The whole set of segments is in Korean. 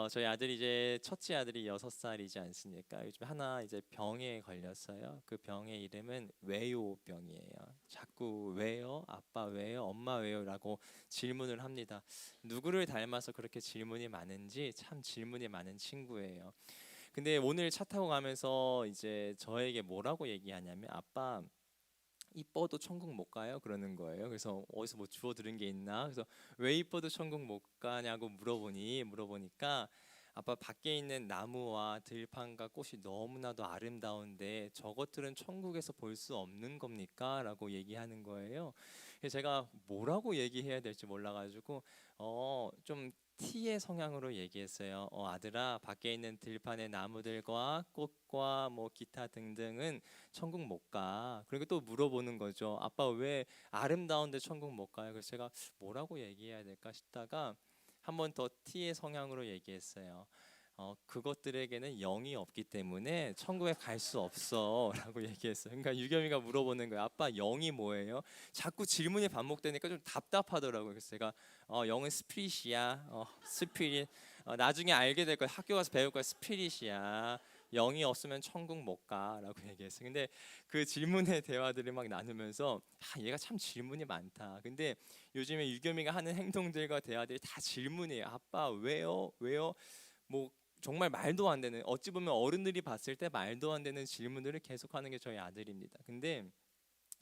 저희 아들이 이제 첫째 아들이 6살이지 않습니까? 요즘 하나 이제 병에 걸렸어요. 그 병의 이름은 왜요병이에요. 자꾸 왜요? 아빠 왜요? 엄마 왜요?라고 질문을 합니다. 누구를 닮아서 그렇게 질문이 많은지 참 질문이 많은 친구예요. 근데 오늘 차 타고 가면서 이제 저에게 뭐라고 얘기하냐면 아빠 이뻐도 천국 못 가요? 그러는 거예요. 그래서 어디서 뭐 주워 들은 게 있나? 그래서 왜 이뻐도 천국 못 가냐고 물어보니까 아빠 밖에 있는 나무와 들판과 꽃이 너무나도 아름다운데 저것들은 천국에서 볼 수 없는 겁니까? 라고 얘기하는 거예요. 그래서 제가 뭐라고 얘기해야 될지 몰라가지고 좀 T의 성향으로 얘기했어요. 아들아, 밖에 있는 들판의 나무들과 꽃과 뭐 기타 등등은 천국 못 가. 그리고 또 물어보는 거죠. 아빠 왜 아름다운데 천국 못 가요? 그래서 제가 뭐라고 얘기해야 될까 싶다가 한 번 더 T의 성향으로 얘기했어요. 그것들에게는 영이 없기 때문에 천국에 갈 수 없어라고 얘기했어요. 그러니까 유겸이가 물어보는 거예요. 아빠 영이 뭐예요? 자꾸 질문이 반복되니까 좀 답답하더라고요. 그래서 제가 영은 스피릿이야. 스피릿. 나중에 알게 될 거야. 학교 가서 배울 거야. 스피릿이야. 영이 없으면 천국 못 가라고 얘기했어요. 근데 그 질문의 대화들을 막 나누면서 얘가 참 질문이 많다. 근데 요즘에 유겸이가 하는 행동들과 대화들이 다 질문이에요. 아빠 왜요? 왜요? 뭐 정말 말도 안 되는, 어찌 보면 어른들이 봤을 때 말도 안 되는 질문들을 계속하는 게 저희 아들입니다. 근데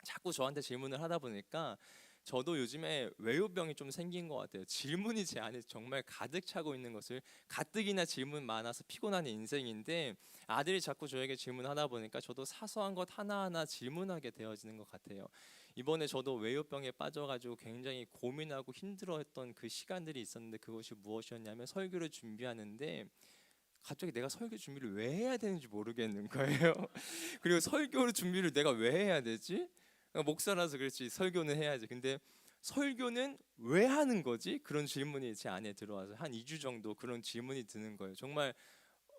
자꾸 저한테 질문을 하다 보니까 저도 요즘에 외유병이 좀 생긴 것 같아요. 질문이 제 안에 정말 가득 차고 있는 것을, 가뜩이나 질문 많아서 피곤한 인생인데 아들이 자꾸 저에게 질문하다 보니까 저도 사소한 것 하나하나 질문하게 되어지는 것 같아요. 이번에 저도 외유병에 빠져가지고 굉장히 고민하고 힘들어했던 그 시간들이 있었는데 그것이 무엇이었냐면 설교를 준비하는데 갑자기 내가 설교 준비를 왜 해야 되는지 모르겠는 거예요. 그리고 설교를 준비를 내가 왜 해야 되지? 목사라서 그렇지 설교는 해야지. 근데 설교는 왜 하는 거지? 그런 질문이 제 안에 들어와서 한 2주 정도 그런 질문이 드는 거예요. 정말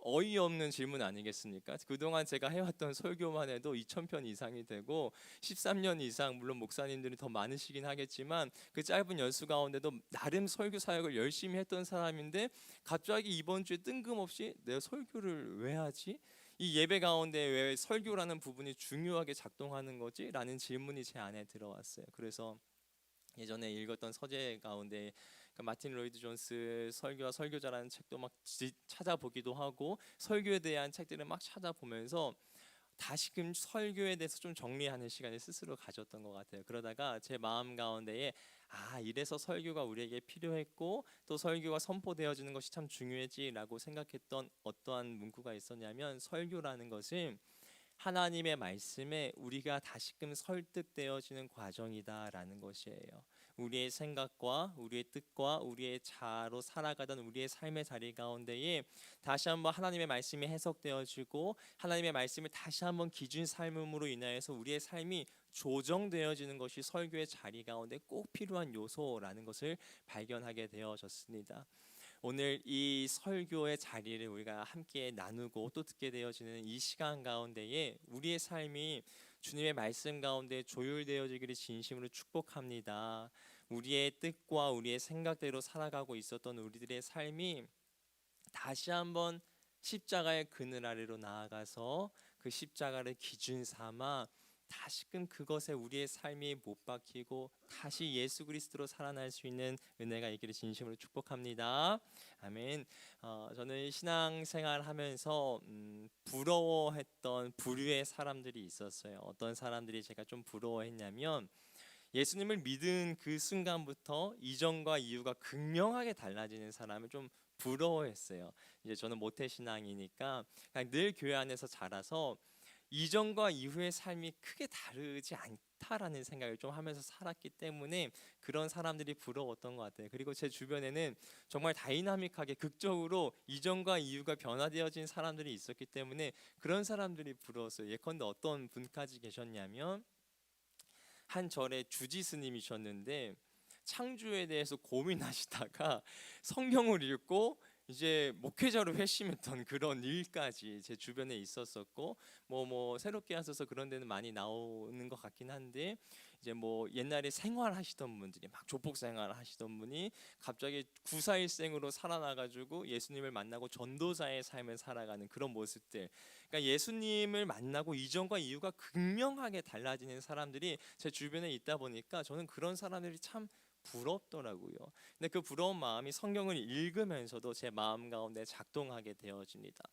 어이없는 질문 아니겠습니까? 그동안 제가 해왔던 설교만 해도 2,000편 이상이 되고 13년 이상, 물론 목사님들이 더 많으시긴 하겠지만 그 짧은 연수 가운데도 나름 설교 사역을 열심히 했던 사람인데 갑자기 이번 주에 뜬금없이 내가 설교를 왜 하지? 이 예배 가운데 왜 설교라는 부분이 중요하게 작동하는 거지? 라는 질문이 제 안에 들어왔어요. 그래서 예전에 읽었던 서재 가운데 그 마틴 로이드 존스 설교와 설교자라는 책도 막 찾아보기도 하고 설교에 대한 책들을 막 찾아보면서 다시금 설교에 대해서 좀 정리하는 시간을 스스로 가졌던 것 같아요. 그러다가 제 마음 가운데에 이래서 설교가 우리에게 필요했고 또 설교가 선포되어지는 것이 참 중요했지라고 생각했던 어떠한 문구가 있었냐면 설교라는 것은 하나님의 말씀에 우리가 다시금 설득되어지는 과정이다라는 것이에요. 우리의 생각과 우리의 뜻과 우리의 자아로 살아가던 우리의 삶의 자리 가운데에 다시 한번 하나님의 말씀이 해석되어지고 하나님의 말씀을 다시 한번 기준 삶음으로 인하여서 우리의 삶이 조정되어지는 것이 설교의 자리 가운데 꼭 필요한 요소라는 것을 발견하게 되어졌습니다. 오늘 이 설교의 자리를 우리가 함께 나누고 또 듣게 되어지는 이 시간 가운데에 우리의 삶이 주님의 말씀 가운데 조율되어지기를 진심으로 축복합니다. 우리의 뜻과 우리의 생각대로 살아가고 있었던 우리들의 삶이 다시 한번 십자가의 그늘 아래로 나아가서 그 십자가를 기준 삼아 다시금 그것에 우리의 삶이 못 박히고 다시 예수 그리스도로 살아날 수 있는 은혜가 있기를 진심으로 축복합니다. 아멘. 저는 신앙생활 하면서 부러워했던 부류의 사람들이 있었어요. 어떤 사람들이 제가 좀 부러워했냐면 예수님을 믿은 그 순간부터 이전과 이후가 극명하게 달라지는 사람을 좀 부러워했어요. 이제 저는 모태 신앙이니까 그냥 늘 교회 안에서 자라서 이전과 이후의 삶이 크게 다르지 않다라는 생각을 좀 하면서 살았기 때문에 그런 사람들이 부러웠던 것 같아요. 그리고 제 주변에는 정말 다이나믹하게 극적으로 이전과 이후가 변화되어진 사람들이 있었기 때문에 그런 사람들이 부러웠어요. 예컨대 어떤 분까지 계셨냐면 한 절의 주지스님이셨는데 창조에 대해서 고민하시다가 성경을 읽고 이제 목회자로 회심했던 그런 일까지 제 주변에 있었었고, 새롭게 하셔서 그런 데는 많이 나오는 것 같긴 한데, 이제 옛날에 생활하시던 분들이 막 조폭 생활 하시던 분이 갑자기 구사일생으로 살아나가지고 예수님을 만나고 전도자의 삶을 살아가는 그런 모습들. 그러니까 예수님을 만나고 이전과 이후가 극명하게 달라지는 사람들이 제 주변에 있다 보니까 저는 그런 사람들이 참 부럽더라고요. 근데 그 부러운 마음이 성경을 읽으면서도 제 마음 가운데 작동하게 되어집니다.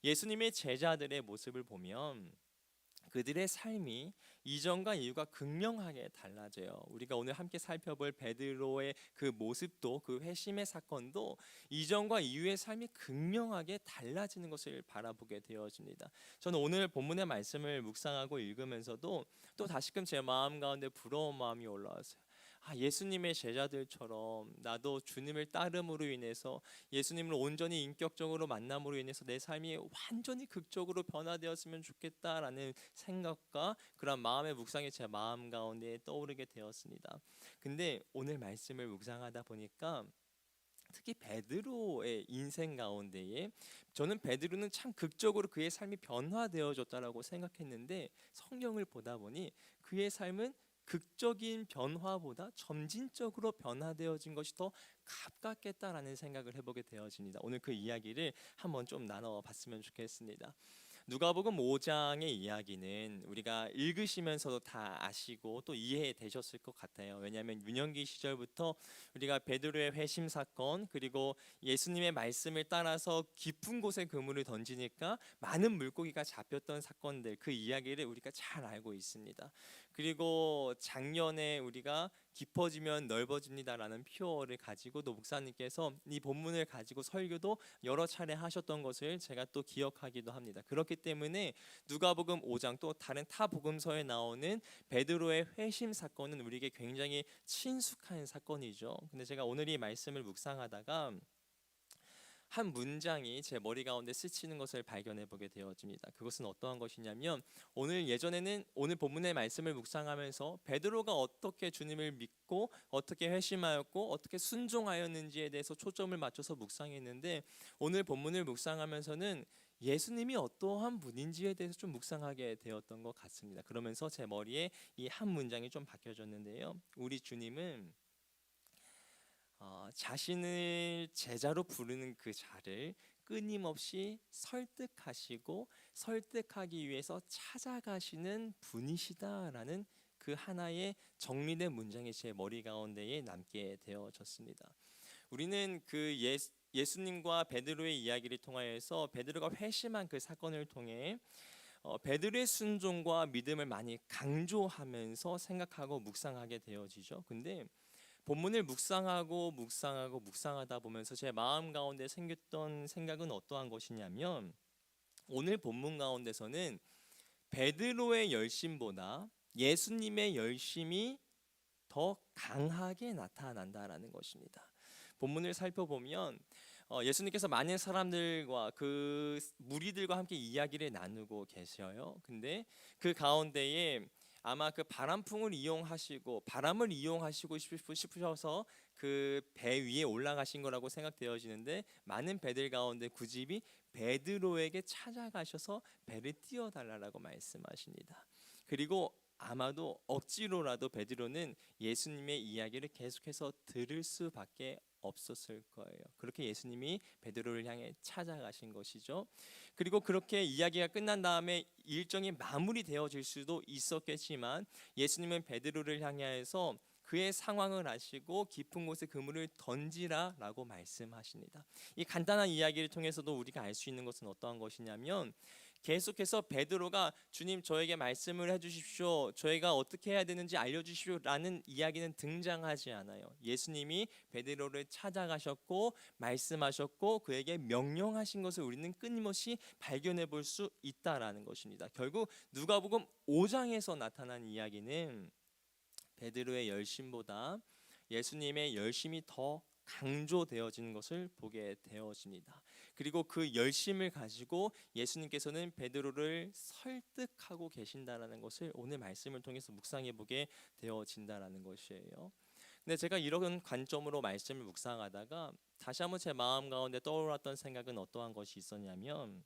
예수님의 제자들의 모습을 보면 그들의 삶이 이전과 이후가 극명하게 달라져요. 우리가 오늘 함께 살펴볼 베드로의 그 모습도, 그 회심의 사건도 이전과 이후의 삶이 극명하게 달라지는 것을 바라보게 되어집니다. 저는 오늘 본문의 말씀을 묵상하고 읽으면서도 또 다시금 제 마음 가운데 부러운 마음이 올라왔어요. 예수님의 제자들처럼 나도 주님을 따름으로 인해서, 예수님을 온전히 인격적으로 만남으로 인해서 내 삶이 완전히 극적으로 변화되었으면 좋겠다라는 생각과 그런 마음의 묵상이 제 마음 가운데 떠오르게 되었습니다. 근데 오늘 말씀을 묵상하다 보니까 특히 베드로의 인생 가운데에, 저는 베드로는 참 극적으로 그의 삶이 변화되어졌다라고 생각했는데, 성경을 보다 보니 그의 삶은 극적인 변화보다 점진적으로 변화되어진 것이 더 가깝겠다라는 생각을 해보게 되어집니다. 오늘 그 이야기를 한번 좀 나눠봤으면 좋겠습니다. 누가복음 5장의 이야기는 우리가 읽으시면서도 다 아시고 또 이해되셨을 것 같아요. 왜냐하면 유년기 시절부터 우리가 베드로의 회심 사건, 그리고 예수님의 말씀을 따라서 깊은 곳에 그물을 던지니까 많은 물고기가 잡혔던 사건들, 그 이야기를 우리가 잘 알고 있습니다. 그리고 작년에 우리가 깊어지면 넓어집니다라는 표어를 가지고 또 목사님께서 이 본문을 가지고 설교도 여러 차례 하셨던 것을 제가 또 기억하기도 합니다. 그렇기 때문에 누가복음 5장 또 다른 타 복음서에 나오는 베드로의 회심 사건은 우리에게 굉장히 친숙한 사건이죠. 근데 제가 오늘 이 말씀을 묵상하다가 한 문장이 제 머리 가운데 스치는 것을 발견해 보게 되어집니다. 그것은 어떠한 것이냐면, 오늘 본문의 말씀을 묵상하면서 베드로가 어떻게 주님을 믿고 어떻게 회심하였고 어떻게 순종하였는지에 대해서 초점을 맞춰서 묵상했는데, 오늘 본문을 묵상하면서는 예수님이 어떠한 분인지에 대해서 좀 묵상하게 되었던 것 같습니다. 그러면서 제 머리에 이 한 문장이 좀 박혀졌는데요. 우리 주님은 자신을 제자로 부르는 그 자를 끊임없이 설득하시고 설득하기 위해서 찾아가시는 분이시다라는 그 하나의 정리된 문장이 제 머리 가운데에 남게 되어졌습니다. 우리는 그 예수님과 베드로의 이야기를 통하여서 베드로가 회심한 그 사건을 통해 베드로의 순종과 믿음을 많이 강조하면서 생각하고 묵상하게 되어지죠. 근데 본문을 묵상하다 보면서 제 마음 가운데 생겼던 생각은 어떠한 것이냐면, 오늘 본문 가운데서는 베드로의 열심보다 예수님의 열심이 더 강하게 나타난다라는 것입니다. 본문을 살펴보면 예수님께서 많은 사람들과 그 무리들과 함께 이야기를 나누고 계셔요. 근데 그 가운데에 아마 그 바람을 이용하시고 싶으셔서 그 배 위에 올라가신 거라고 생각되어지는데, 많은 배들 가운데 굳이 베드로에게 찾아가셔서 배를 띄워달라고 말씀하십니다. 그리고 아마도 억지로라도 베드로는 예수님의 이야기를 계속해서 들을 수밖에 없었을 거예요. 그렇게 예수님이 베드로를 향해 찾아가신 것이죠. 그리고 그렇게 이야기가 끝난 다음에 일정이 마무리되어질 수도 있었겠지만, 예수님은 베드로를 향해서 그의 상황을 아시고 깊은 곳에 그물을 던지라라고 말씀하십니다. 이 간단한 이야기를 통해서도 우리가 알 수 있는 것은 어떠한 것이냐면, 계속해서 베드로가 주님 저에게 말씀을 해주십시오, 저희가 어떻게 해야 되는지 알려주십시오 라는 이야기는 등장하지 않아요. 예수님이 베드로를 찾아가셨고 말씀하셨고 그에게 명령하신 것을 우리는 끊임없이 발견해 볼 수 있다라는 것입니다. 결국 누가복음 5장에서 나타난 이야기는 베드로의 열심보다 예수님의 열심이 더 강조되어지는 것을 보게 되어집니다. 그리고 그 열심을 가지고 예수님께서는 베드로를 설득하고 계신다라는 것을 오늘 말씀을 통해서 묵상해 보게 되어진다라는 것이에요. 근데 제가 이런 관점으로 말씀을 묵상하다가 다시 한번 제 마음 가운데 떠올랐던 생각은 어떠한 것이 있었냐면,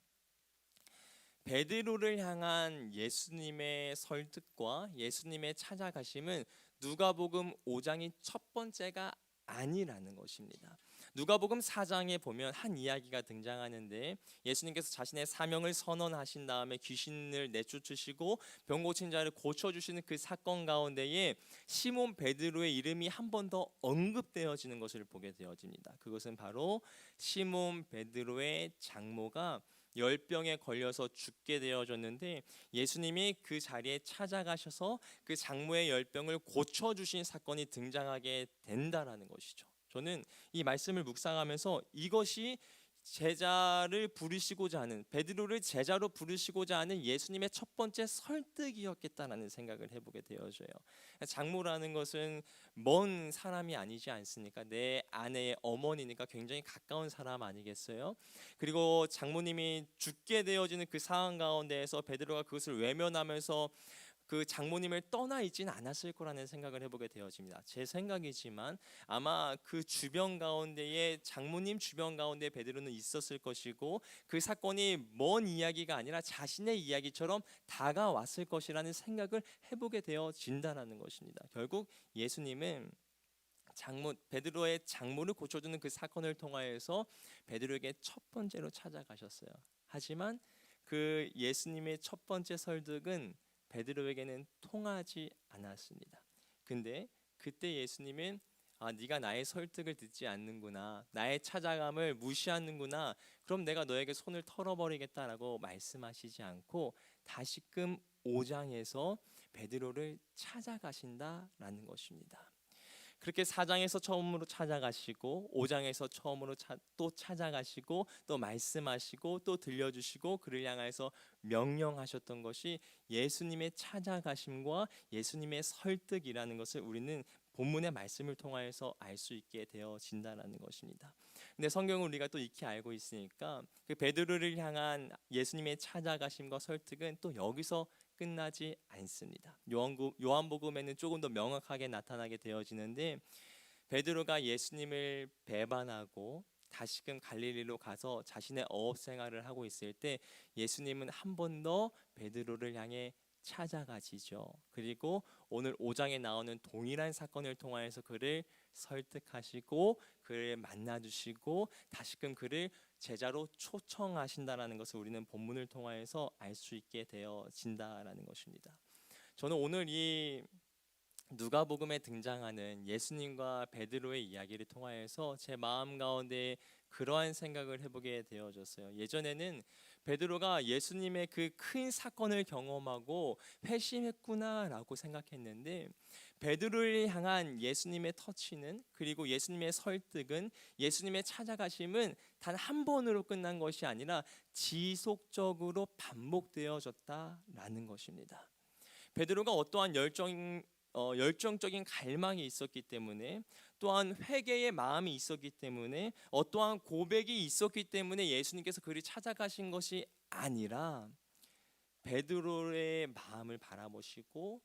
베드로를 향한 예수님의 설득과 예수님의 찾아가심은 누가복음 5장이 첫 번째가 아니라는 것입니다. 누가복음 4장에 보면 한 이야기가 등장하는데, 예수님께서 자신의 사명을 선언하신 다음에 귀신을 내쫓으시고 병 고친 자를 고쳐주시는 그 사건 가운데에 시몬 베드로의 이름이 한 번 더 언급되어지는 것을 보게 되어집니다. 그것은 바로 시몬 베드로의 장모가 열병에 걸려서 죽게 되어졌는데, 예수님이 그 자리에 찾아가셔서 그 장모의 열병을 고쳐주신 사건이 등장하게 된다라는 것이죠. 저는 이 말씀을 묵상하면서 이것이 제자를 부르시고자 하는, 베드로를 제자로 부르시고자 하는 예수님의 첫 번째 설득이었겠다라는 생각을 해보게 되어져요. 장모라는 것은 먼 사람이 아니지 않습니까? 내 아내의 어머니니까 굉장히 가까운 사람 아니겠어요? 그리고 장모님이 죽게 되어지는 그 상황 가운데에서 베드로가 그것을 외면하면서 그 장모님을 떠나 있진 않았을 거라는 생각을 해보게 되어집니다. 제 생각이지만 아마 그 주변 가운데에, 장모님 주변 가운데 베드로는 있었을 것이고, 그 사건이 먼 이야기가 아니라 자신의 이야기처럼 다가왔을 것이라는 생각을 해보게 되어진다는 것입니다. 결국 예수님은 베드로의 장모를 고쳐주는 그 사건을 통하여서 베드로에게 첫 번째로 찾아가셨어요. 하지만 그 예수님의 첫 번째 설득은 베드로에게는 통하지 않았습니다. 근데 그때 예수님은, 네가 나의 설득을 듣지 않는구나, 나의 찾아감을 무시하는구나, 그럼 내가 너에게 손을 털어버리겠다라고 말씀하시지 않고 다시금 5장에서 베드로를 찾아가신다라는 것입니다. 그렇게 4장에서 처음으로 찾아가시고 5장에서 처음으로 또 찾아가시고 또 말씀하시고 또 들려주시고 그를 향해서 명령하셨던 것이 예수님의 찾아가심과 예수님의 설득이라는 것을 우리는 본문의 말씀을 통하여서 알 수 있게 되어진다라는 것입니다. 근데 성경을 우리가 또 익히 알고 있으니까 그 베드로를 향한 예수님의 찾아가심과 설득은 또 여기서 끝나지 않습니다. 요한복음에는 조금 더 명확하게 나타나게 되어지는데, 베드로가 예수님을 배반하고 다시금 갈릴리로 가서 자신의 어업 생활을 하고 있을 때 예수님은 한 번 더 베드로를 향해 찾아가시죠. 그리고 오늘 5장에 나오는 동일한 사건을 통하여서 그를 설득하시고 그를 만나주시고 다시금 그를 제자로 초청하신다라는 것을 우리는 본문을 통하여서 알 수 있게 되어진다라는 것입니다. 저는 오늘 이 누가복음에 등장하는 예수님과 베드로의 이야기를 통하여서 제 마음 가운데 그러한 생각을 해보게 되어졌어요. 예전에는 베드로가 예수님의 그 큰 사건을 경험하고 회심했구나라고 생각했는데, 베드로를 향한 예수님의 터치는, 그리고 예수님의 설득은, 예수님의 찾아가심은 단 한 번으로 끝난 것이 아니라 지속적으로 반복되어졌다라는 것입니다. 베드로가 어떠한 열정적인 갈망이 있었기 때문에, 또한 회개의 마음이 있었기 때문에, 어떠한 고백이 있었기 때문에 예수님께서 그를 찾아가신 것이 아니라 베드로의 마음을 바라보시고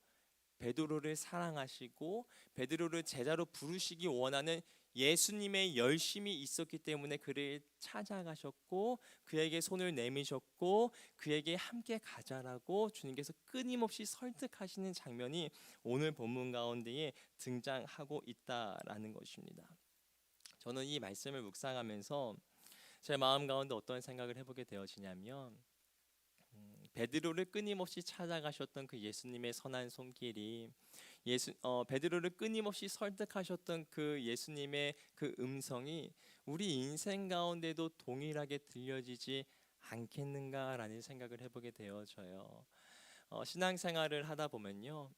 베드로를 사랑하시고 베드로를 제자로 부르시기 원하는 예수님의 열심이 있었기 때문에 그를 찾아가셨고 그에게 손을 내미셨고 그에게 함께 가자라고 주님께서 끊임없이 설득하시는 장면이 오늘 본문 가운데에 등장하고 있다라는 것입니다. 저는 이 말씀을 묵상하면서 제 마음 가운데 어떤 생각을 해보게 되어지냐면, 베드로를 끊임없이 찾아가셨던 그 예수님의 선한 손길이, 베드로를 끊임없이 설득하셨던 그 예수님의 그 음성이 우리 인생 가운데도 동일하게 들려지지 않겠는가라는 생각을 해보게 되어져요. 신앙생활을 하다 보면요,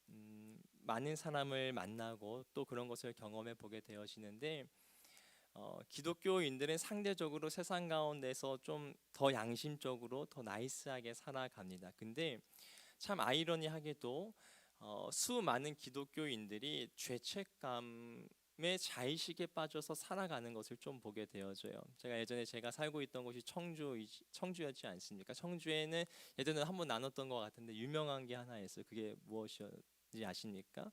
많은 사람을 만나고 또 그런 것을 경험해 보게 되어지는데, 기독교인들은 상대적으로 세상 가운데서 좀 더 양심적으로 더 나이스하게 살아갑니다. 근데 참 아이러니하게도 수많은 기독교인들이 죄책감의 자의식에 빠져서 살아가는 것을 좀 보게 되어져요. 제가 살고 있던 곳이 청주였지 않습니까? 청주에는 예전에 한번 나눴던 것 같은데 유명한 게 하나 있어요. 그게 무엇이었는지 아십니까?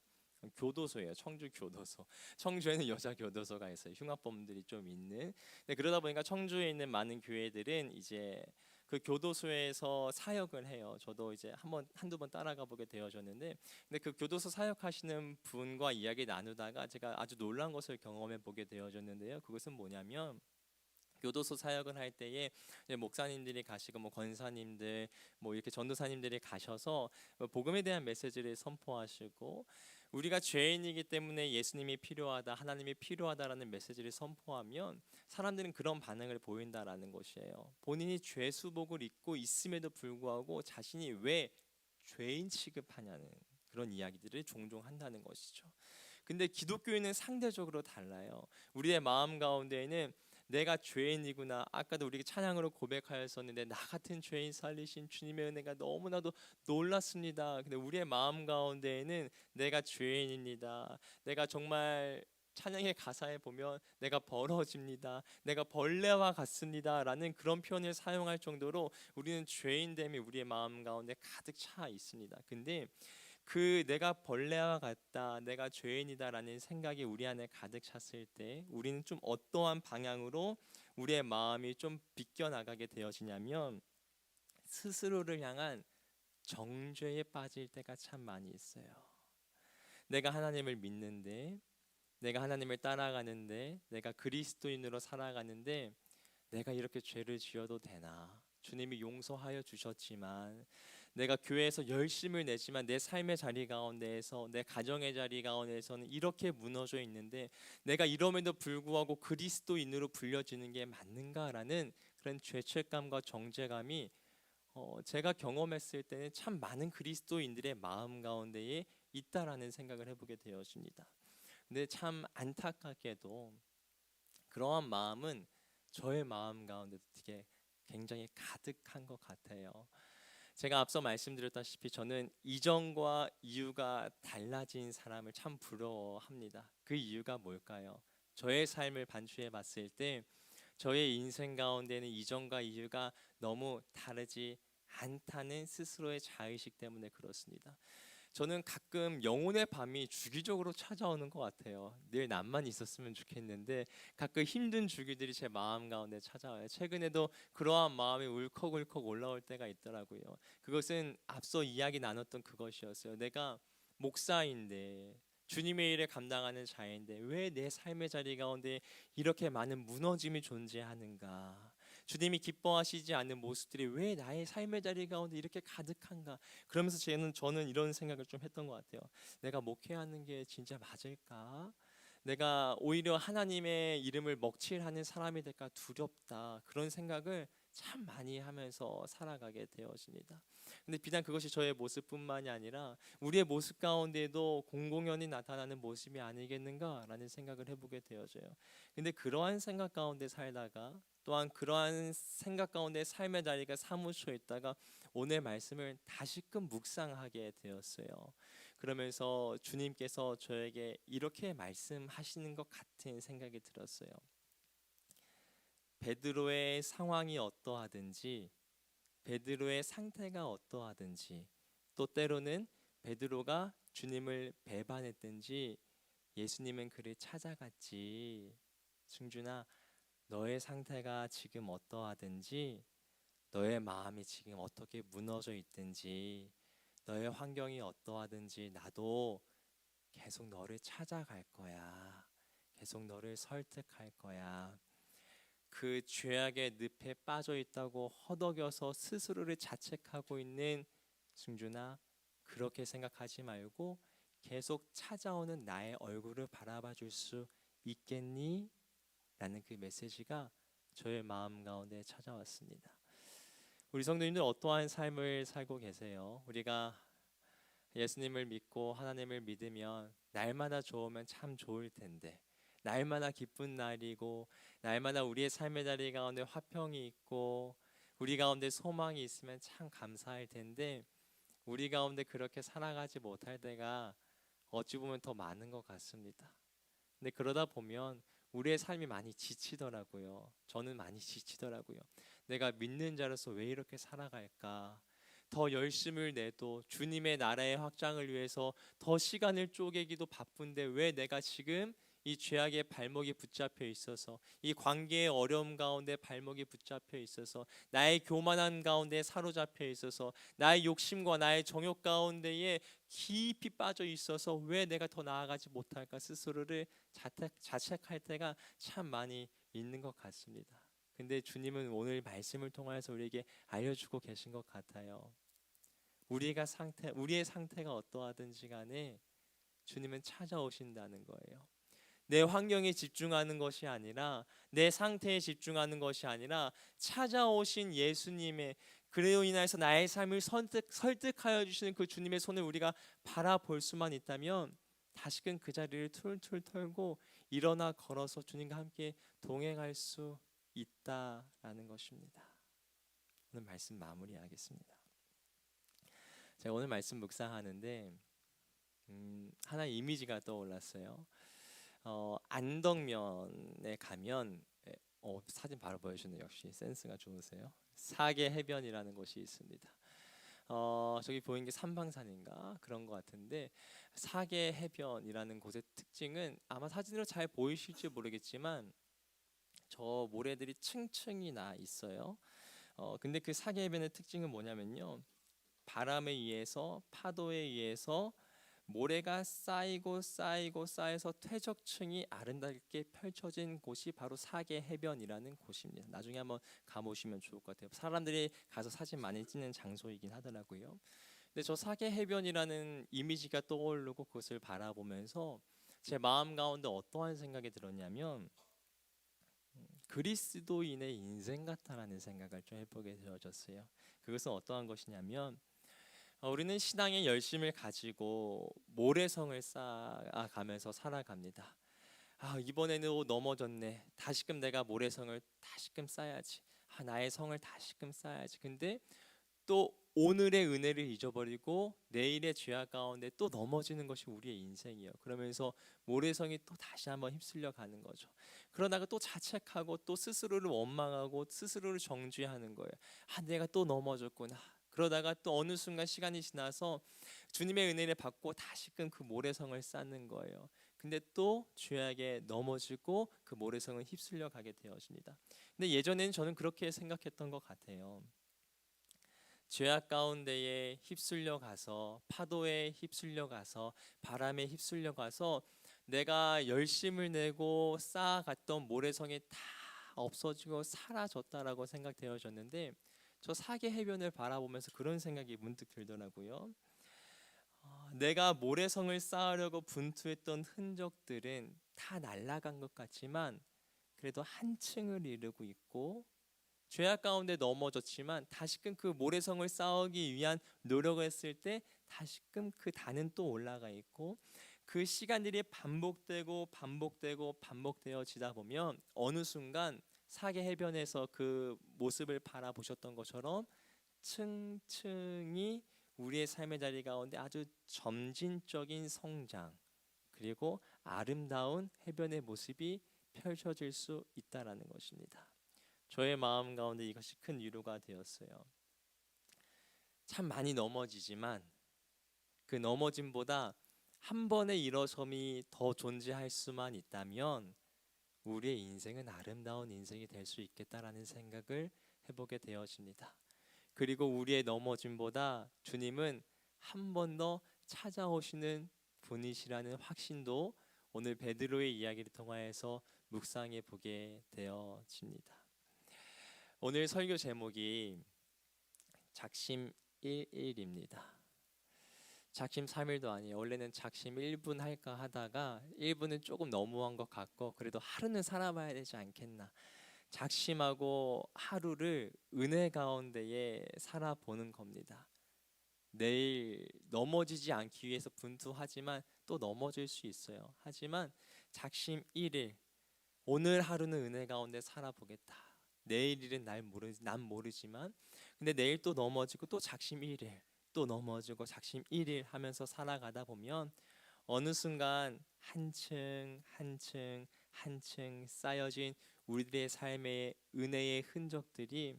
교도소예요. 청주 교도소. 청주에는 여자 교도소가 있어요. 흉악범들이 좀 있는. 근데 그러다 보니까 청주에 있는 많은 교회들은 이제 그 교도소에서 사역을 해요. 저도 이제 한두 번 따라가 보게 되어졌는데, 근데 그 교도소 사역하시는 분과 이야기 나누다가 제가 아주 놀란 것을 경험해 보게 되어졌는데요. 그것은 뭐냐면, 교도소 사역을 할 때에 이제 목사님들이 가시고 뭐 권사님들 뭐 이렇게 전도사님들이 가셔서 복음에 대한 메시지를 선포하시고, 우리가 죄인이기 때문에 예수님이 필요하다, 하나님이 필요하다라는 메시지를 선포하면 사람들은 그런 반응을 보인다라는 것이에요. 본인이 죄 수복을 입고 있음에도 불구하고 자신이 왜 죄인 취급하냐는 그런 이야기들을 종종 한다는 것이죠. 근데 기독교인은 상대적으로 달라요. 우리의 마음 가운데에는 내가 죄인이구나. 아까도 우리 찬양으로 고백하였었는데, 나 같은 죄인 살리신 주님의 은혜가 너무나도 놀랐습니다. 근데 우리의 마음 가운데에는 내가 죄인입니다. 내가 정말 찬양의 가사에 보면 내가 벌어집니다. 내가 벌레와 같습니다라는 그런 표현을 사용할 정도로 우리는 죄인됨이 우리의 마음 가운데 가득 차 있습니다. 근데 그 내가 벌레와 같다, 내가 죄인이다라는 생각이 우리 안에 가득 찼을 때 우리는 좀 어떠한 방향으로 우리의 마음이 좀 비껴 나가게 되어지냐면, 스스로를 향한 정죄에 빠질 때가 참 많이 있어요. 내가 하나님을 믿는데, 내가 하나님을 따라가는데, 내가 그리스도인으로 살아가는데 내가 이렇게 죄를 지어도 되나? 주님이 용서하여 주셨지만, 내가 교회에서 열심을 내지만 내 삶의 자리 가운데에서, 내 가정의 자리 가운데에서는 이렇게 무너져 있는데 내가 이럼에도 불구하고 그리스도인으로 불려지는 게 맞는가라는 그런 죄책감과 정죄감이 제가 경험했을 때는 참 많은 그리스도인들의 마음 가운데에 있다라는 생각을 해보게 되었습니다. 근데 참 안타깝게도 그러한 마음은 저의 마음 가운데도 되게 굉장히 가득한 것 같아요. 제가 앞서 말씀드렸다시피 저는 이전과 이유가 달라진 사람을 참 부러워합니다. 그 이유가 뭘까요? 저의 삶을 반추해 봤을 때 저의 인생 가운데는 이전과 이유가 너무 다르지 않다는 스스로의 자의식 때문에 그렇습니다. 저는 가끔 영혼의 밤이 주기적으로 찾아오는 것 같아요. 늘 남만 있었으면 좋겠는데 가끔 힘든 주기들이 제 마음 가운데 찾아와요. 최근에도 그러한 마음이 울컥울컥 올라올 때가 있더라고요. 그것은 앞서 이야기 나눴던 그것이었어요. 내가 목사인데, 주님의 일을 감당하는 자인데 왜 내 삶의 자리 가운데 이렇게 많은 무너짐이 존재하는가? 주님이 기뻐하시지 않는 모습들이 왜 나의 삶의 자리 가운데 이렇게 가득한가? 그러면서 저는 이런 생각을 좀 했던 것 같아요. 내가 목회하는 게 진짜 맞을까? 내가 오히려 하나님의 이름을 먹칠하는 사람이 될까 두렵다. 그런 생각을 참 많이 하면서 살아가게 되어집니다. 근데 비단 그것이 저의 모습뿐만이 아니라 우리의 모습 가운데도 공공연히 나타나는 모습이 아니겠는가라는 생각을 해보게 되어져요. 근데 그러한 생각 가운데 살다가, 또한 그러한 생각 가운데 삶의 자리가 사무쳐 있다가 오늘 말씀을 다시금 묵상하게 되었어요. 그러면서 주님께서 저에게 이렇게 말씀하시는 것 같은 생각이 들었어요. 베드로의 상황이 어떠하든지, 베드로의 상태가 어떠하든지, 또 때로는 베드로가 주님을 배반했든지 예수님은 그를 찾아갔지. 승준아, 너의 상태가 지금 어떠하든지, 너의 마음이 지금 어떻게 무너져 있든지, 너의 환경이 어떠하든지 나도 계속 너를 찾아갈 거야. 계속 너를 설득할 거야. 그 죄악의 늪에 빠져 있다고 허덕여서 스스로를 자책하고 있는 승준아, 그렇게 생각하지 말고 계속 찾아오는 나의 얼굴을 바라봐 줄 수 있겠니? 라는 그 메시지가 저의 마음 가운데 찾아왔습니다. 우리 성도님들 어떠한 삶을 살고 계세요? 우리가 예수님을 믿고 하나님을 믿으면 날마다 좋으면 참 좋을 텐데, 날마다 기쁜 날이고 날마다 우리의 삶의 자리 가운데 화평이 있고 우리 가운데 소망이 있으면 참 감사할 텐데, 우리 가운데 그렇게 살아가지 못할 때가 어찌 보면 더 많은 것 같습니다. 근데 그러다 보면 우리의 삶이 많이 지치더라고요. 저는 많이 지치더라고요. 내가 믿는 자로서 왜 이렇게 살아갈까? 더 열심을 내도 주님의 나라의 확장을 위해서 더 시간을 쪼개기도 바쁜데 왜 내가 지금 이 죄악의 발목이 붙잡혀 있어서 이 관계의 어려움 가운데 발목이 붙잡혀 있어서 나의 교만한 가운데 사로잡혀 있어서 나의 욕심과 나의 정욕 가운데에 깊이 빠져 있어서 왜 내가 더 나아가지 못할까 스스로를 자책할 때가 참 많이 있는 것 같습니다. 근데 주님은 오늘 말씀을 통해서 우리에게 알려주고 계신 것 같아요. 우리의 상태가 어떠하든지 간에 주님은 찾아오신다는 거예요. 내 환경에 집중하는 것이 아니라 내 상태에 집중하는 것이 아니라 찾아오신 예수님의 그래요 인하여서 나의 삶을 설득하여 주시는 그 주님의 손을 우리가 바라볼 수만 있다면 다시금 그 자리를 툴툴 털고 일어나 걸어서 주님과 함께 동행할 수 있다라는 것입니다. 오늘 말씀 마무리하겠습니다. 제가 오늘 말씀 묵상하는데 하나의 이미지가 떠올랐어요. 안덕면에 가면 사진 바로 보여주는 역시 센스가 좋으세요. 사계 해변이라는 곳이 있습니다. 저기 보이는 게 삼방산인가 그런 것 같은데 사계 해변이라는 곳의 특징은 아마 사진으로 잘 보이실지 모르겠지만 저 모래들이 층층이 나 있어요. 근데 그 사계 해변의 특징은 뭐냐면요. 바람에 의해서 파도에 의해서 모래가 쌓이고 쌓여서 퇴적층이 아름답게 펼쳐진 곳이 바로 사계 해변이라는 곳입니다. 나중에 한번 가보시면 좋을 것 같아요. 사람들이 가서 사진 많이 찍는 장소이긴 하더라고요. 근데 저 사계 해변이라는 이미지가 떠오르고 그것을 바라보면서 제 마음 가운데 어떠한 생각이 들었냐면 그리스도인의 인생 같다라는 생각을 좀 해보게 되어졌어요. 그것은 어떠한 것이냐면 우리는 신앙의 열심을 가지고 모래성을 쌓아가면서 살아갑니다. 이번에는 넘어졌네. 다시금 내가 모래성을 다시금 쌓아야지. 나의 성을 다시금 쌓아야지. 근데 또 오늘의 은혜를 잊어버리고 내일의 죄악 가운데 또 넘어지는 것이 우리의 인생이에요. 그러면서 모래성이 또 다시 한번 휩쓸려 가는 거죠. 그러다가 또 자책하고 또 스스로를 원망하고 스스로를 정죄하는 거예요. 내가 또 넘어졌구나. 그러다가 또 어느 순간 시간이 지나서 주님의 은혜를 받고 다시금 그 모래성을 쌓는 거예요. 근데 또 죄악에 넘어지고 그 모래성을 휩쓸려 가게 되어집니다. 근데 예전에는 저는 그렇게 생각했던 것 같아요. 죄악 가운데에 휩쓸려 가서 파도에 휩쓸려 가서 바람에 휩쓸려 가서 내가 열심을 내고 쌓아갔던 모래성이 다 없어지고 사라졌다라고 생각되어졌는데 저 사계 해변을 바라보면서 그런 생각이 문득 들더라고요. 내가 모래성을 쌓으려고 분투했던 흔적들은 다 날아간 것 같지만 그래도 한층을 이루고 있고 죄악 가운데 넘어졌지만 다시금 그 모래성을 쌓기 위한 노력을 했을 때 다시금 그 단은 또 올라가 있고 그 시간들이 반복되어지다 보면 어느 순간 사계 해변에서 그 모습을 바라보셨던 것처럼 층층이 우리의 삶의 자리 가운데 아주 점진적인 성장 그리고 아름다운 해변의 모습이 펼쳐질 수 있다라는 것입니다. 저의 마음 가운데 이것이 큰 위로가 되었어요. 참 많이 넘어지지만 그 넘어짐보다 한 번의 일어섬이 더 존재할 수만 있다면 우리의 인생은 아름다운 인생이 될 수 있겠다라는 생각을 해보게 되어집니다. 그리고 우리의 넘어짐보다 주님은 한 번 더 찾아오시는 분이시라는 확신도 오늘 베드로의 이야기를 통하여서 묵상해 보게 되어집니다. 오늘 설교 제목이 작심 1일입니다. 작심 3일도 아니에요. 원래는 작심 1분 할까 하다가 1분은 조금 너무한 것 같고 그래도 하루는 살아봐야 되지 않겠나. 작심하고 하루를 은혜 가운데에 살아보는 겁니다. 내일 넘어지지 않기 위해서 분투하지만 또 넘어질 수 있어요. 하지만 작심 1일 오늘 하루는 은혜 가운데 살아보겠다. 내일 일은 난 모르지만 근데 내일 또 넘어지고 또 작심 1일 또 넘어지고 작심 1일 하면서 살아가다 보면 어느 순간 한층 쌓여진 우리들의 삶의 은혜의 흔적들이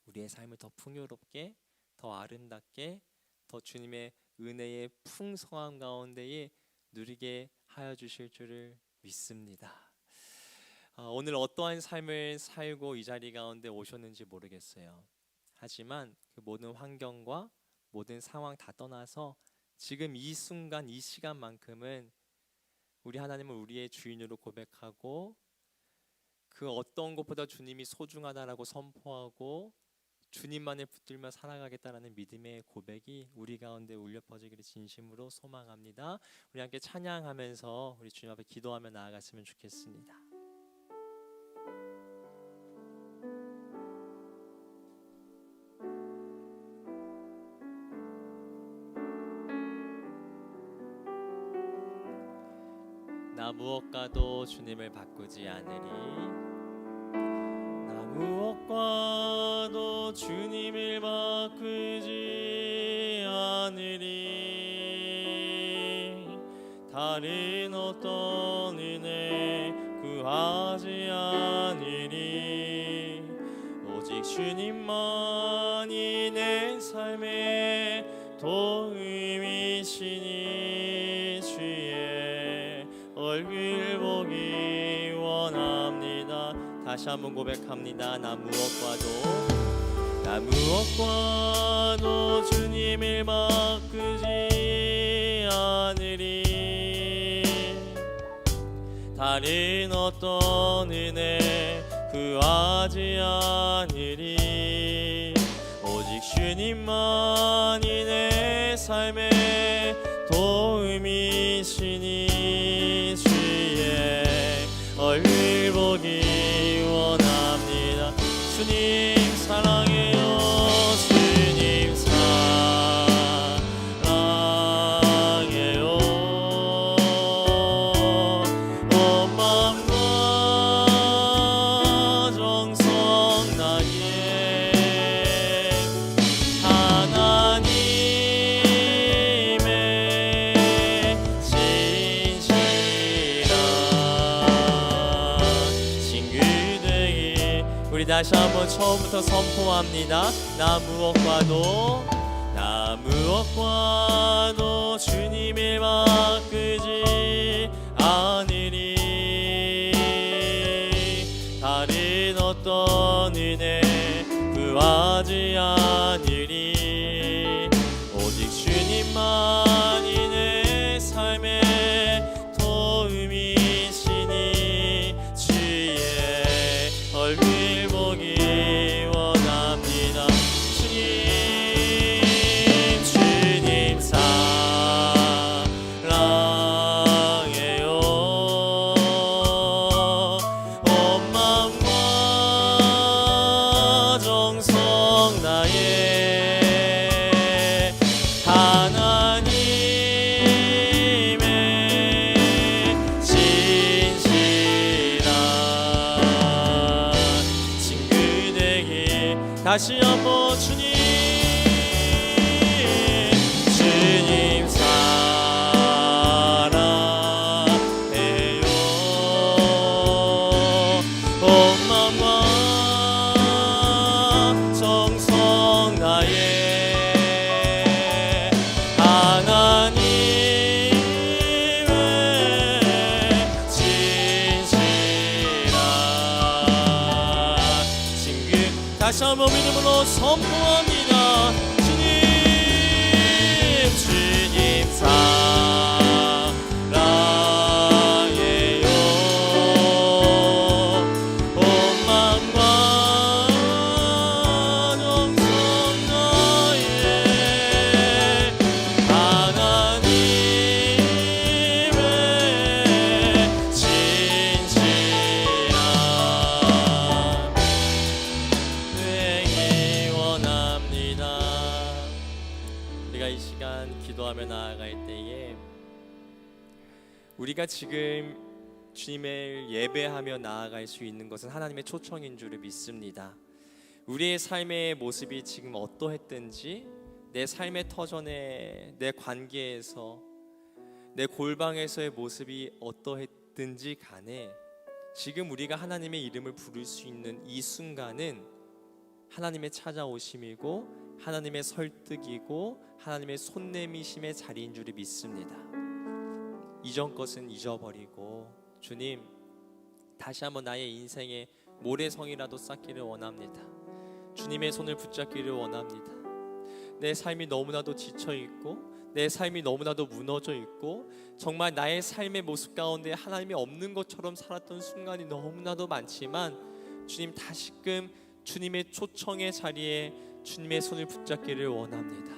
우리의 삶을 더 풍요롭게 더 아름답게 더 주님의 은혜의 풍성함 가운데에 누리게 하여 주실 줄을 믿습니다. 오늘 어떠한 삶을 살고 이 자리 가운데 오셨는지 모르겠어요. 하지만 그 모든 환경과 모든 상황 다 떠나서 지금 이 순간 이 시간만큼은 우리 하나님을 우리의 주인으로 고백하고 그 어떤 것보다 주님이 소중하다라고 선포하고 주님만을 붙들며 살아가겠다라는 믿음의 고백이 우리 가운데 울려 퍼지기를 진심으로 소망합니다. 우리 함께 찬양하면서 우리 주님 앞에 기도하며 나아갔으면 좋겠습니다. 나 무엇과도 주님을 바꾸지 않으리. 나 무엇과도 주님을 바꾸지 않으리. 다른 어떤 은혜 구하지 않으리. 오직 주님만이 내 삶의 도움이시니 주의 얼굴 보기 원합니다. 다시 한번 고백합니다. 나 무엇과도 주님을 바꾸지 않으리. 다른 어떤 은혜 구하지 않으리. 오직 주님만이 내 삶의 도움이시니 주의 얼굴 보기 원합니다. 주님 사랑해요. 주님 사랑해요. 온 마음과 정성 다해 하나님의 진실한 친구 되기. 우리 다시 한번 처음부터 선포합니다. 나 무엇과도 주님을 바꾸지 않으리. 다른 어떤 은혜 구하지 않으리. 오직 주님만이 내 삶의 도움이시니 주의 얼굴 보기 원합니다. 주님 사랑해요. 온 마음과 정성 다해 하나님의 진실한 친구 되기. 다시 한번 주님 사랑해요. 온 마음과 정성 다해 하나님의 진실한 친구. 다시 한번 믿음으로 선포합니다. 주님 사랑해요. 온 마음과 정성 다해 하나님의 진실한 되기 원합니다. 우리가 이 시간 기도하며 나아갈 때에 우리가 지금 주님을 예배하며 나아갈 수 있는 것은 하나님의 초청인 줄을 믿습니다. 우리의 삶의 모습이 지금 어떠했든지 내 삶의 터전에 내 관계에서 내 골방에서의 모습이 어떠했든지 간에 지금 우리가 하나님의 이름을 부를 수 있는 이 순간은 하나님의 찾아오심이고 하나님의 설득이고 하나님의 손내미심의 자리인 줄을 믿습니다. 이전 것은 잊어버리고 주님 다시 한번 나의 인생에 모래성이라도 쌓기를 원합니다. 주님의 손을 붙잡기를 원합니다. 내 삶이 너무나도 지쳐있고 내 삶이 너무나도 무너져 있고 정말 나의 삶의 모습 가운데 하나님이 없는 것처럼 살았던 순간이 너무나도 많지만 주님 다시금 주님의 초청의 자리에 주님의 손을 붙잡기를 원합니다.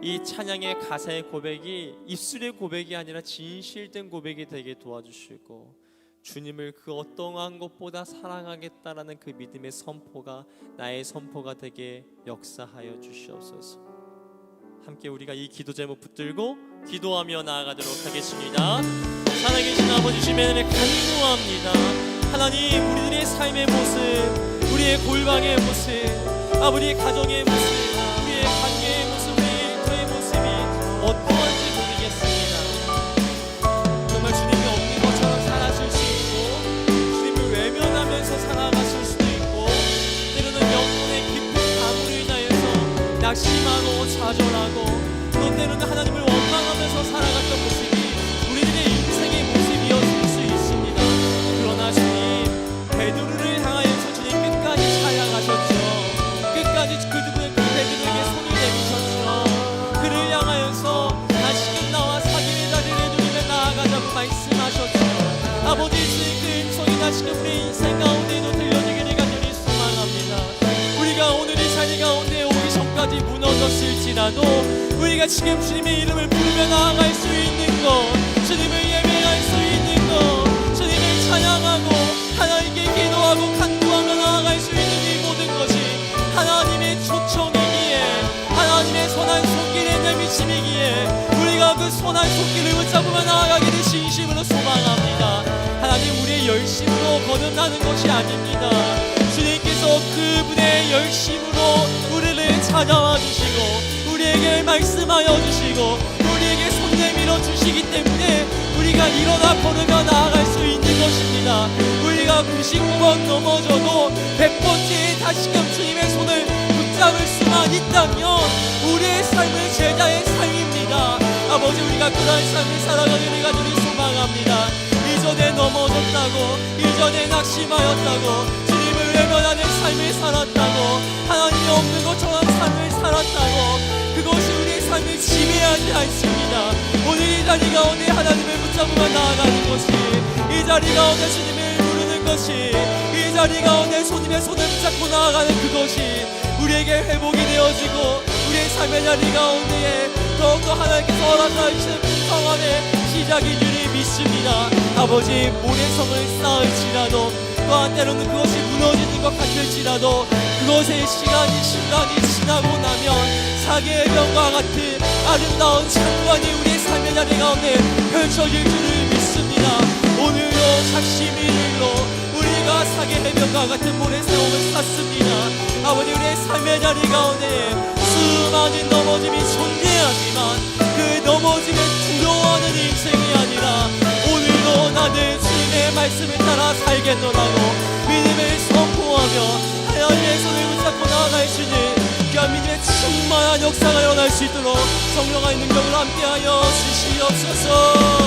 이 찬양의 가사의 고백이 입술의 고백이 아니라 진실된 고백이 되게 도와주시고 주님을 그 어떠한 것보다 사랑하겠다라는 그 믿음의 선포가 나의 선포가 되게 역사하여 주시옵소서. 함께 우리가 이 기도 제목 붙들고 기도하며 나아가도록 하겠습니다. 살아계신 아버지 주님의 은혜 간구합니다. 하나님 우리들의 삶의 모습, 우리의 골방의 모습, 우리의 가정의 모습, 우리의 관계의 모습, 우리의 일터의 모습이 어떠한지 모르겠습니다. 정말 주님이 없는 것처럼 살아실 수 있고 주님을 외면하면서 살아가실 수도 있고 때로는 영혼의 깊은 감으로 인하여서 낙심하고 좌절하고 또 때로는 하나님을 원망하면서 살아갔던 모습이 우리들의 인생의 모습이었을 수 있습니다. 그러나 주님 베드로를 향하여서 주님 끝까지 찬양하셨죠. 끝까지 그 베드로에게 손을 내미셨죠. 그를 향하여서 다시금 나와 사귐의 자리를 누리며 나아가자고 말씀하셨죠. 아버지 주님 그 음성이 다시금 우리 인생 가운데도 들려주기를 간절히 소망합니다. 우리가 오늘 이 자리 가운데 오기 전까지 무너졌을지라도 우리가 지금 주님의 이름을 부르며 나아갈 수 있는 것, 주님을 예배할 수 있는 것, 주님을 찬양하고 하나님께 기도하고 간구하며 나아갈 수 있는 이 모든 것이 하나님의 초청이기에 하나님의 선한 손길에 내미심이기에 우리가 그 선한 손길을 붙잡으며 나아가기를 진심으로 소망합니다. 하나님 우리의 열심으로 거듭나는 것이 아닙니다. 주님께서 그분의 열심으로 우리를 찾아와 주시고 우리에게 말씀하여 주시고 우리에게 손 내밀어 주시기 때문에 우리가 일어나 걸으며 나아갈 수 있는 것입니다. 우리가 99번 넘어져도 100번째 다시금 주님의 손을 붙잡을 수만 있다면 우리의 삶은 제자의 삶입니다. 아버지 우리가 그러한 삶을 살아가기를 간절히 소망합니다. 이전에 넘어졌다고 이전에 낙심하였다고 주님을 외면하는 삶을 살았다고 하나님이 없는 것처럼 삶을 살았다고 그것이 우리의 삶을 지배하지 않습니다. 오늘 이 자리 가운데 하나님을 붙잡으며 나아가는 것이 이 자리 가운데 주님을 부르는 것이 이 자리 가운데 주님의 손을 붙잡고 나아가는 그것이 우리에게 회복이 되어지고 우리의 삶의 자리 가운데에 더욱더 하나님께서 허락하시는 풍성함의 시작인 줄을 믿습니다. 아버지 모래성을 쌓을지라도 또한 때로는 그것이 무너지는 것 같을지라도 그것의 시간이 지나고 나면 사계의 병과 같은 아름다운 창관이 우리의 삶의 자리 가운데 펼쳐질 줄을 믿습니다. 오늘도 작심일로 우리가 사계의 병과 같은 모래성을 쌓습니다. 아버지 우리의 삶의 자리 가운데 수많은 넘어짐이 존재하지만 그 넘어짐을 두려워하는 인생이 아니라 오늘도 나는 주님의 말씀을 따라 살겠노라고 믿음을 선포하며 하나님의 손을 붙잡고 나아갈 수 있는 귀한 믿음의 충만한 역사가 일어날 수 있도록 성령의 능력으로 함께하여 주시옵소서.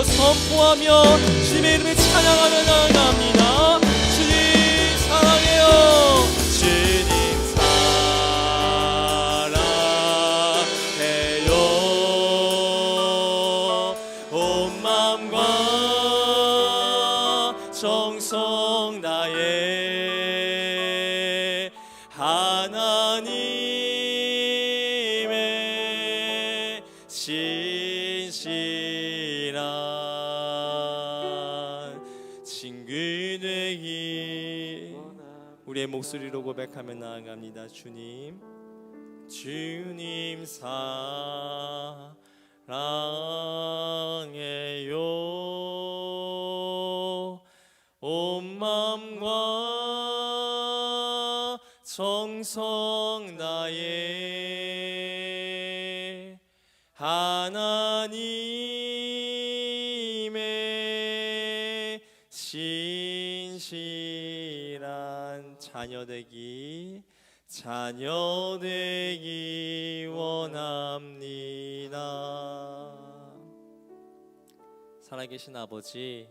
선포하며 주님의 이름을 찬양하며 나아갑니다. 주님 사랑해요. 주님 사랑해요. 온 마음과 정성 다해 하나님의 진실한 친구 되기 우리의 목소리로 고백하며 나아갑니다. 주님 사랑 영성 나의 하나님의 신실한 자녀 되기 원합니다. 살아계신 아버지,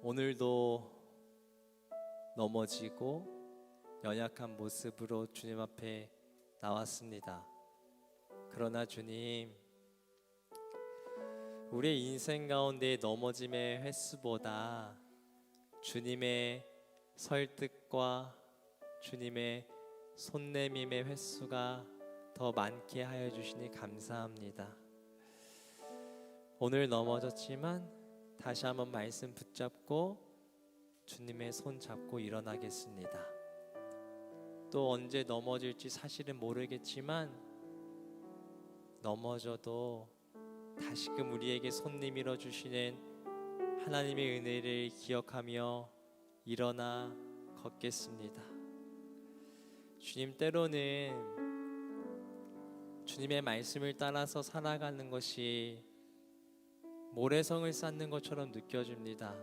오늘도 넘어지고 연약한 모습으로 주님 앞에 나왔습니다. 그러나 주님, 우리의 인생 가운데 넘어짐의 횟수보다 주님의 설득과 주님의 손내밈의 횟수가 더 많게 하여 주시니 감사합니다. 오늘 넘어졌지만 다시 한번 말씀 붙잡고 주님의 손 잡고 일어나겠습니다. 또 언제 넘어질지 사실은 모르겠지만 넘어져도 다시금 우리에게 손 내밀어 주시는 하나님의 은혜를 기억하며 일어나 걷겠습니다. 주님, 때로는 주님의 말씀을 따라서 살아가는 것이 모래성을 쌓는 것처럼 느껴집니다.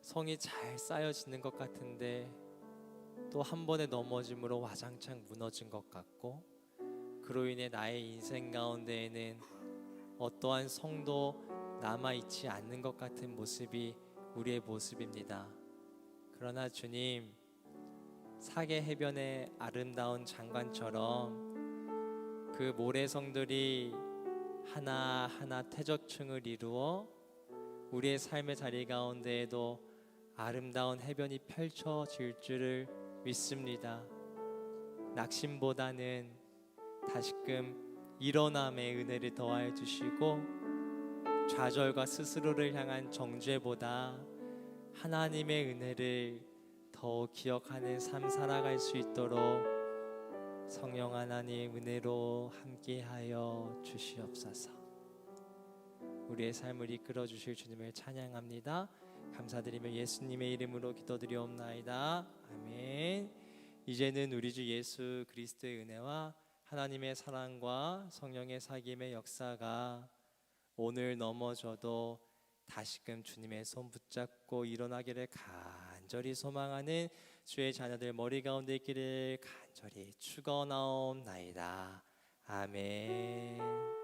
성이 잘 쌓여지는 것 같은데 또 한 번의 넘어짐으로 와장창 무너진 것 같고, 그로 인해 나의 인생 가운데에는 어떠한 성도 남아있지 않는 것 같은 모습이 우리의 모습입니다. 그러나 주님, 사계 해변의 아름다운 장관처럼 그 모래성들이 하나하나 퇴적층을 이루어 우리의 삶의 자리 가운데에도 아름다운 해변이 펼쳐질 줄을 믿습니다. 낙심보다는 다시금 일어남의 은혜를 더하여 주시고, 좌절과 스스로를 향한 정죄보다 하나님의 은혜를 더욱 기억하는 삶 살아갈 수 있도록 성령 하나님 은혜로 함께하여 주시옵소서. 우리의 삶을 이끌어 주실 주님을 찬양합니다. 감사드리며 예수님의 이름으로 기도드리옵나이다. 아멘. 이제는 우리 주 예수 그리스도의 은혜와 하나님의 사랑과 성령의 사귐의 역사가 오늘 넘어져도 다시금 주님의 손 붙잡고 일어나기를 간절히 소망하는 주의 자녀들 머리 가운데 있기를 간절히 축원하옵나이다. 아멘.